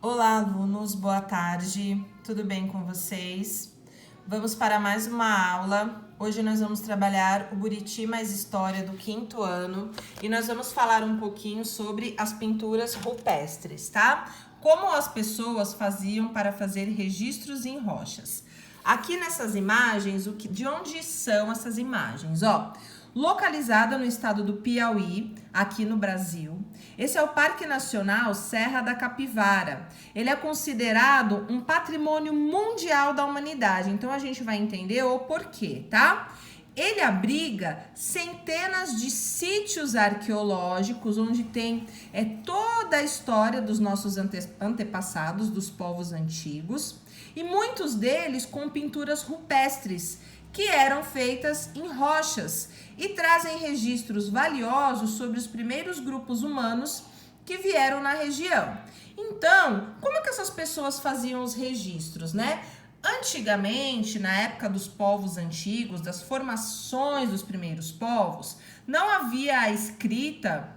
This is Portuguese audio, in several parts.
Olá, alunos, boa tarde, tudo bem com vocês? Vamos para mais uma aula. Hoje nós vamos trabalhar o Buriti mais História do 5º ano e nós vamos falar um pouquinho sobre as pinturas rupestres, tá? Como as pessoas faziam para fazer registros em rochas. Aqui nessas imagens, de onde são essas imagens? Localizada no estado do Piauí, aqui no Brasil. Esse é o Parque Nacional Serra da Capivara. Ele é considerado um patrimônio mundial da humanidade. Então, a gente vai entender o porquê, tá? Ele abriga centenas de sítios arqueológicos, onde tem toda a história dos nossos antepassados, dos povos antigos, e muitos deles com pinturas rupestres, que eram feitas em rochas e trazem registros valiosos sobre os primeiros grupos humanos que vieram na região. Então, como que essas pessoas faziam os registros, né? Antigamente, na época dos povos antigos, das formações dos primeiros povos, não havia a escrita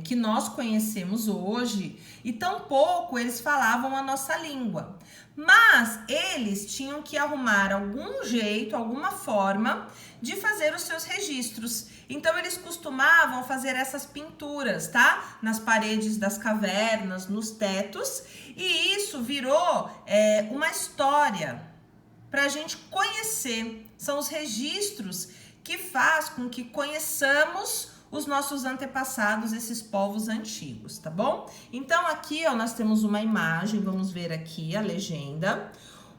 que nós conhecemos hoje e tampouco eles falavam a nossa língua. Mas eles tinham que arrumar algum jeito, alguma forma de fazer os seus registros. Então eles costumavam fazer essas pinturas, tá? Nas paredes das cavernas, nos tetos, e isso virou uma história para a gente conhecer. São os registros que faz com que conheçamos os nossos antepassados, esses povos antigos, tá bom? Então aqui, nós temos uma imagem, vamos ver aqui a legenda.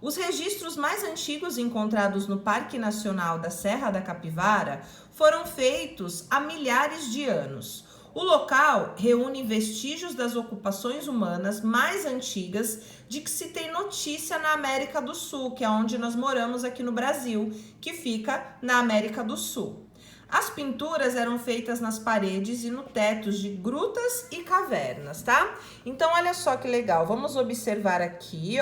Os registros mais antigos encontrados no Parque Nacional da Serra da Capivara foram feitos há milhares de anos. O local reúne vestígios das ocupações humanas mais antigas de que se tem notícia na América do Sul, que é onde nós moramos aqui no Brasil, que fica na América do Sul. As pinturas eram feitas nas paredes e no teto de grutas e cavernas, tá? Então, olha só que legal. Vamos observar aqui,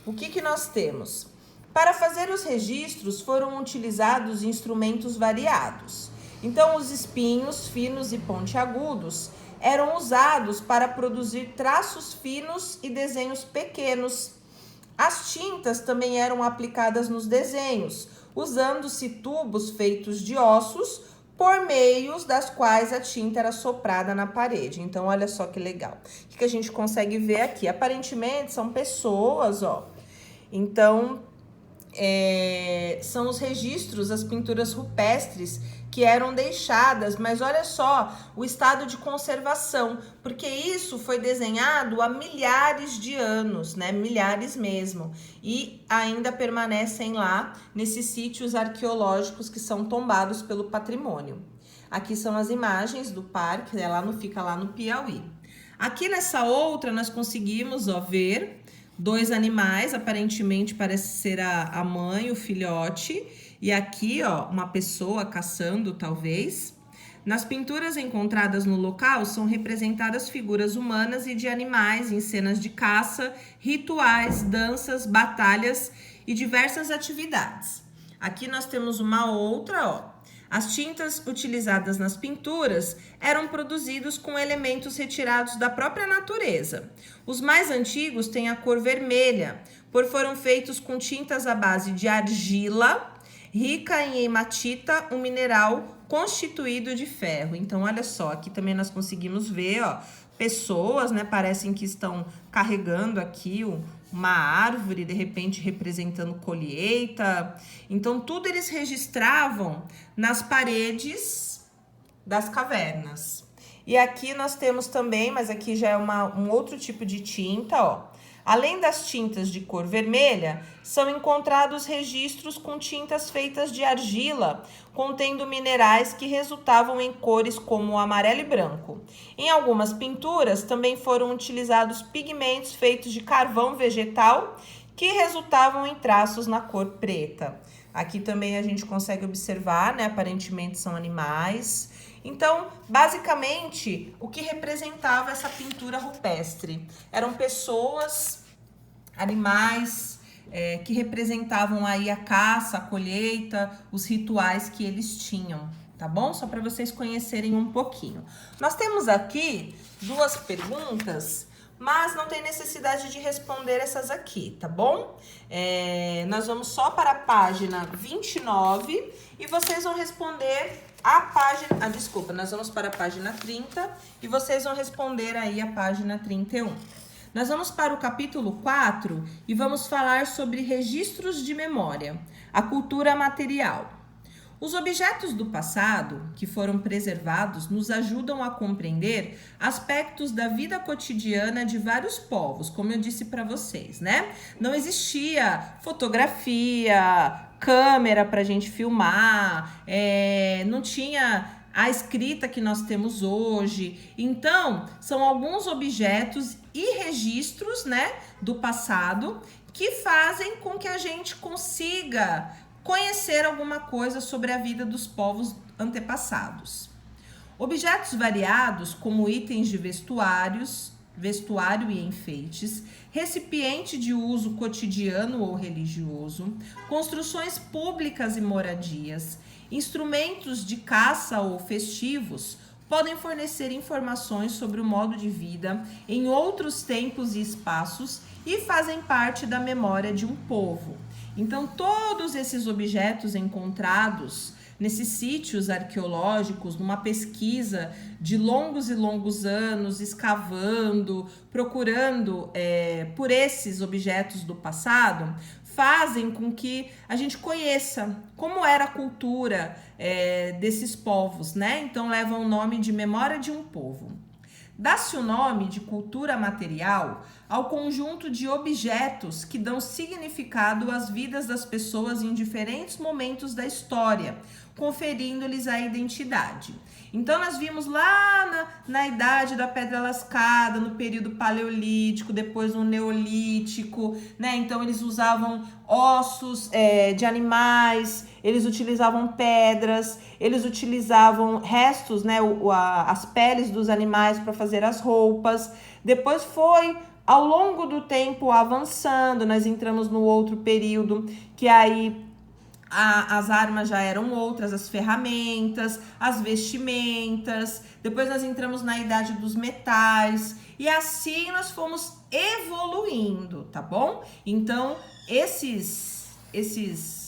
o que nós temos. Para fazer os registros, foram utilizados instrumentos variados. Então, os espinhos finos e pontiagudos eram usados para produzir traços finos e desenhos pequenos. As tintas também eram aplicadas nos desenhos, usando-se tubos feitos de ossos, por meio das quais a tinta era soprada na parede. Então, olha só que legal. O que a gente consegue ver aqui? Aparentemente, são pessoas, Então, são os registros, as pinturas rupestres que eram deixadas, mas olha só o estado de conservação, porque isso foi desenhado há milhares de anos, né? Milhares mesmo, e ainda permanecem lá nesses sítios arqueológicos que são tombados pelo patrimônio. Aqui são as imagens do parque, fica lá no Piauí. Aqui nessa outra nós conseguimos ver dois animais, aparentemente parece ser a mãe, o filhote, e aqui, uma pessoa caçando, talvez. Nas pinturas encontradas no local, são representadas figuras humanas e de animais em cenas de caça, rituais, danças, batalhas e diversas atividades. Aqui nós temos uma outra, As tintas utilizadas nas pinturas eram produzidos com elementos retirados da própria natureza. Os mais antigos têm a cor vermelha, pois foram feitos com tintas à base de argila, rica em hematita, um mineral constituído de ferro. Então, olha só, aqui também nós conseguimos ver, pessoas, né, parecem que estão carregando aqui uma árvore, de repente representando colheita. Então, tudo eles registravam nas paredes das cavernas. E aqui nós temos também, mas aqui já é um outro tipo de tinta, Além das tintas de cor vermelha, são encontrados registros com tintas feitas de argila, contendo minerais que resultavam em cores como amarelo e branco. Em algumas pinturas também foram utilizados pigmentos feitos de carvão vegetal, que resultavam em traços na cor preta. Aqui também a gente consegue observar, né? Aparentemente são animais. Então, basicamente, o que representava essa pintura rupestre? Eram pessoas, animais, que representavam aí a caça, a colheita, os rituais que eles tinham, tá bom? Só para vocês conhecerem um pouquinho. Nós temos aqui duas perguntas mas não tem necessidade de responder essas aqui, tá bom? Nós vamos só para a página 29 e vocês vão responder a página... desculpa, nós vamos para a página 30 e vocês vão responder aí a página 31. Nós vamos para o capítulo 4 e vamos falar sobre registros de memória, a cultura material. Os objetos do passado que foram preservados nos ajudam a compreender aspectos da vida cotidiana de vários povos, como eu disse para vocês, né? Não existia fotografia, câmera para a gente filmar, não tinha a escrita que nós temos hoje. Então, são alguns objetos e registros, né, do passado que fazem com que a gente consiga conhecer alguma coisa sobre a vida dos povos antepassados. Objetos variados, como itens de vestuário e enfeites, recipiente de uso cotidiano ou religioso, construções públicas e moradias, instrumentos de caça ou festivos, podem fornecer informações sobre o modo de vida em outros tempos e espaços e fazem parte da memória de um povo. Então, todos esses objetos encontrados nesses sítios arqueológicos, numa pesquisa de longos e longos anos, escavando, procurando por esses objetos do passado, fazem com que a gente conheça como era a cultura desses povos, né? Então, levam o nome de memória de um povo. Dá-se o nome de cultura material ao conjunto de objetos que dão significado às vidas das pessoas em diferentes momentos da história, conferindo-lhes a identidade. Então, nós vimos lá na idade da pedra lascada, no período paleolítico, depois no neolítico, né? Então, eles usavam ossos de animais, eles utilizavam pedras, eles utilizavam restos, né? As peles dos animais para fazer as roupas. Depois foi, ao longo do tempo, avançando, nós entramos no outro período, que aí as armas já eram outras, as ferramentas, as vestimentas. Depois nós entramos na idade dos metais e assim nós fomos evoluindo, tá bom? Então, esses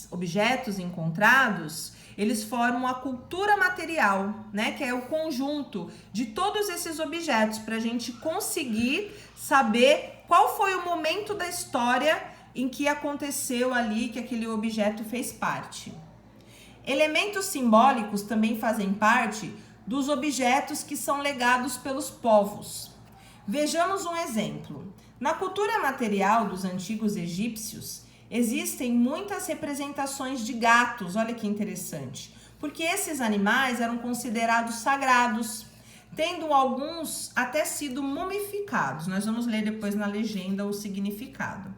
objetos encontrados, eles formam a cultura material, né? Que é o conjunto de todos esses objetos para a gente conseguir saber qual foi o momento da história em que aconteceu ali, que aquele objeto fez parte. Elementos simbólicos também fazem parte dos objetos que são legados pelos povos. Vejamos um exemplo. Na cultura material dos antigos egípcios, existem muitas representações de gatos, olha que interessante, porque esses animais eram considerados sagrados, tendo alguns até sido mumificados. Nós vamos ler depois na legenda o significado.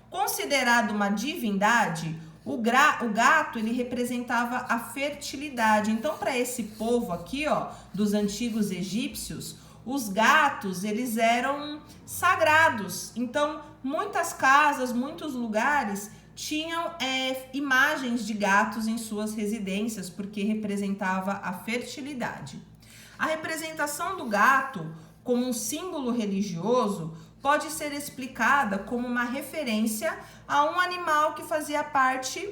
Considerado uma divindade, o gato ele representava a fertilidade. Então, para esse povo aqui, ó, dos antigos egípcios, os gatos eles eram sagrados. Então, muitas casas, muitos lugares tinham imagens de gatos em suas residências, porque representava a fertilidade. A representação do gato como um símbolo religioso pode ser explicada como uma referência a um animal que fazia parte,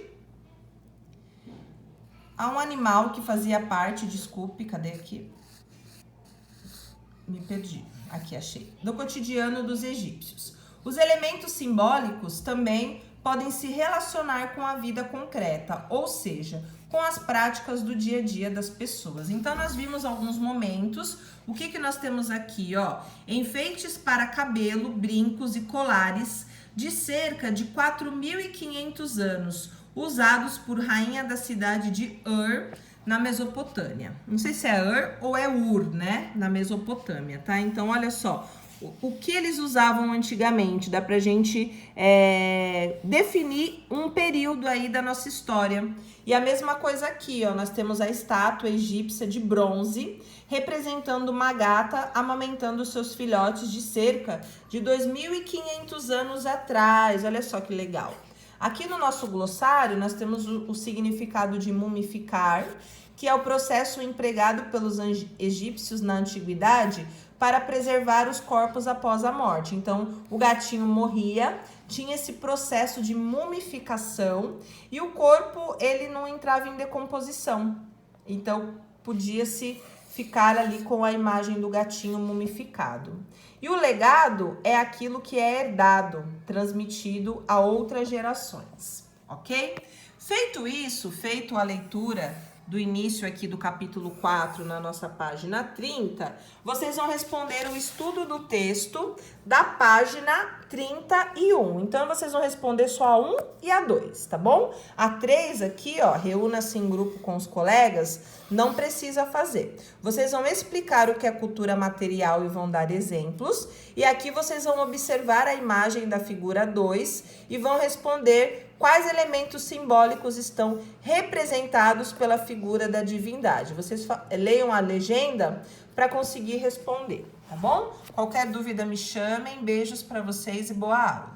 desculpe, cadê aqui? Me perdi, aqui achei, do cotidiano dos egípcios. Os elementos simbólicos também podem se relacionar com a vida concreta, ou seja, com as práticas do dia a dia das pessoas. Então, nós vimos alguns momentos. O que nós temos aqui, ó? Enfeites para cabelo, brincos e colares de cerca de 4.500 anos, usados por rainha da cidade de Ur, na Mesopotâmia. Não sei se é Ur ou é Ur, né? Na Mesopotâmia, tá? Então, olha só. O que eles usavam antigamente, dá pra gente definir um período aí da nossa história. E a mesma coisa aqui, ó, nós temos a estátua egípcia de bronze, representando uma gata amamentando seus filhotes de cerca de 2.500 anos atrás. Olha só que legal. Aqui no nosso glossário, nós temos o significado de mumificar, que é o processo empregado pelos egípcios na antiguidade para preservar os corpos após a morte. Então, o gatinho morria, tinha esse processo de mumificação e o corpo, ele não entrava em decomposição. Então, podia-se ficar ali com a imagem do gatinho mumificado. E o legado é aquilo que é herdado, transmitido a outras gerações, ok? Feito isso, feito a leitura do início aqui do capítulo 4 na nossa página 30, vocês vão responder o estudo do texto da página 31. Então, vocês vão responder só a 1 e a 2, tá bom? A 3 aqui, ó, reúna-se em grupo com os colegas, não precisa fazer. Vocês vão explicar o que é cultura material e vão dar exemplos. E aqui vocês vão observar a imagem da figura 2 e vão responder quais elementos simbólicos estão representados pela figura da divindade. Vocês leiam a legenda para conseguir responder, tá bom? Qualquer dúvida me chamem, beijos para vocês e boa aula.